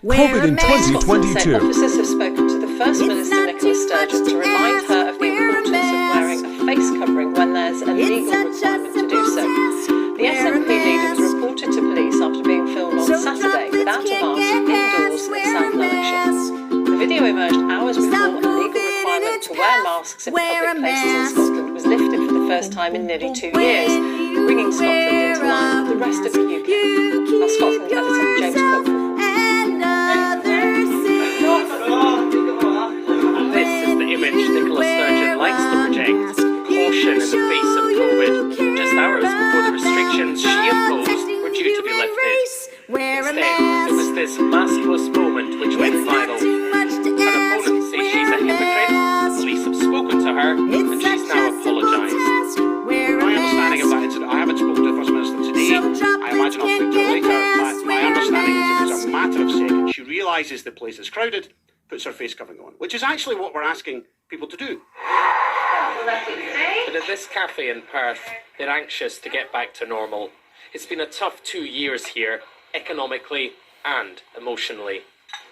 COVID in 2022. Officers have spoken to the First Minister Nicola Sturgeon to remind her of the importance of wearing a face covering when there's a legal requirement to do so. The SNP leader was reported to police after being filmed on Saturday without a mask indoors in South Lanarkshire. The video emerged hours before a legal requirement to wear masks in public places in Scotland was lifted for the first time in nearly 2 years, bringing Scotland into line with the rest of the UK. Our Scotland editor, James Cook. This is the image Nicola Sturgeon likes to project, caution in the face of COVID, just hours before the restrictions she imposed were due to be lifted. Instead, it was this maskless moment which went viral. Her opponents say she's a hypocrite, police have spoken to her, and she's now apologised. My understanding of that is that I haven't spoken to the First Minister today. I imagine I'll speak to her later, but my understanding is that it's a matter of seconds. She realises the place is crowded, puts her face covering on, which is actually what we're asking people to do. But at this cafe in Perth, they're anxious to get back to normal. It's been a tough 2 years here, economically and emotionally.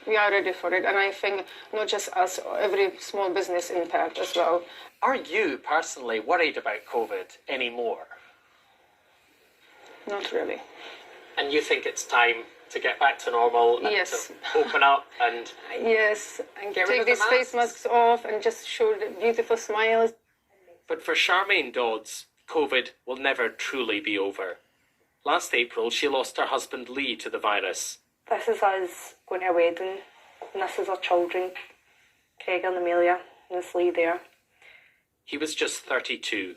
We are ready for it, and I think not just us, every small business in Perth as well. Are you personally worried about COVID anymore? Not really. And you think it's time to get back to normal and Yes. to open up and... Yes, and Get rid take of the these face masks off and just show the beautiful smiles. But for Charmaine Dodds, COVID will never truly be over. Last April, she lost her husband Lee to the virus. This is us going to a wedding, and this is our children, Craig and Amelia, and there's Lee there. He was just 32.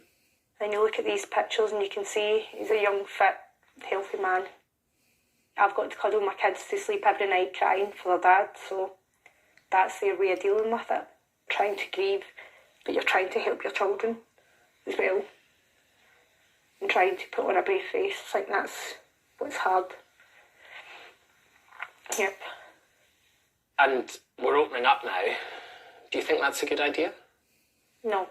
And you look at these pictures and you can see he's a young, fit, healthy man. I've got to cuddle my kids to sleep every night crying for their dad, so that's their way of dealing with it. Trying to grieve, but you're trying to help your children as well. And trying to put on a brave face, I think that's what's hard. Yep. And we're opening up now. Do you think that's a good idea? No.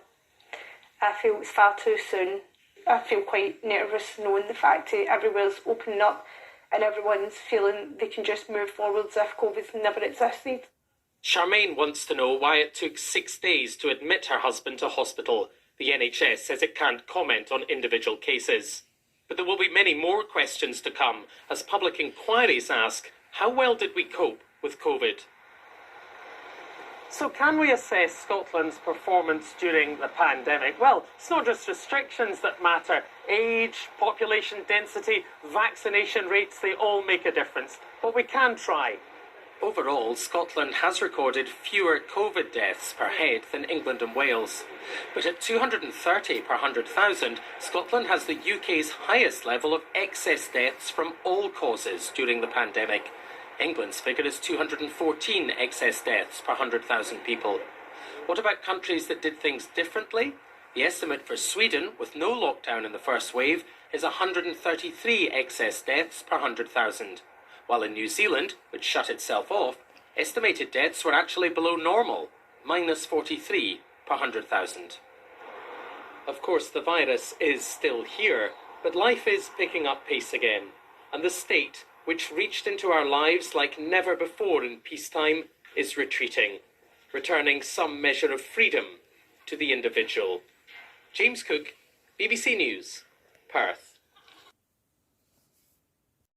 I feel it's far too soon. I feel quite nervous knowing the fact that everywhere's opening up and everyone's feeling they can just move forward as if COVID's never existed. Charmaine wants to know why it took 6 days to admit her husband to hospital. The NHS says it can't comment on individual cases. But there will be many more questions to come as public inquiries ask, how well did we cope with COVID? So can we assess Scotland's performance during the pandemic? Well, it's not just restrictions that matter. Age, population density, vaccination rates, they all make a difference. But we can try. Overall, Scotland has recorded fewer COVID deaths per head than England and Wales. But at 230 per 100,000, Scotland has the UK's highest level of excess deaths from all causes during the pandemic. England's figure is 214 excess deaths per 100,000 people. What about countries that did things differently? The estimate for Sweden, with no lockdown in the first wave, is 133 excess deaths per 100,000. While in New Zealand, which shut itself off, estimated deaths were actually below normal, minus 43 per 100,000. Of course, the virus is still here, but life is picking up pace again, and the state, which reached into our lives like never before in peacetime, is retreating, returning some measure of freedom to the individual. James Cook, BBC News, Perth.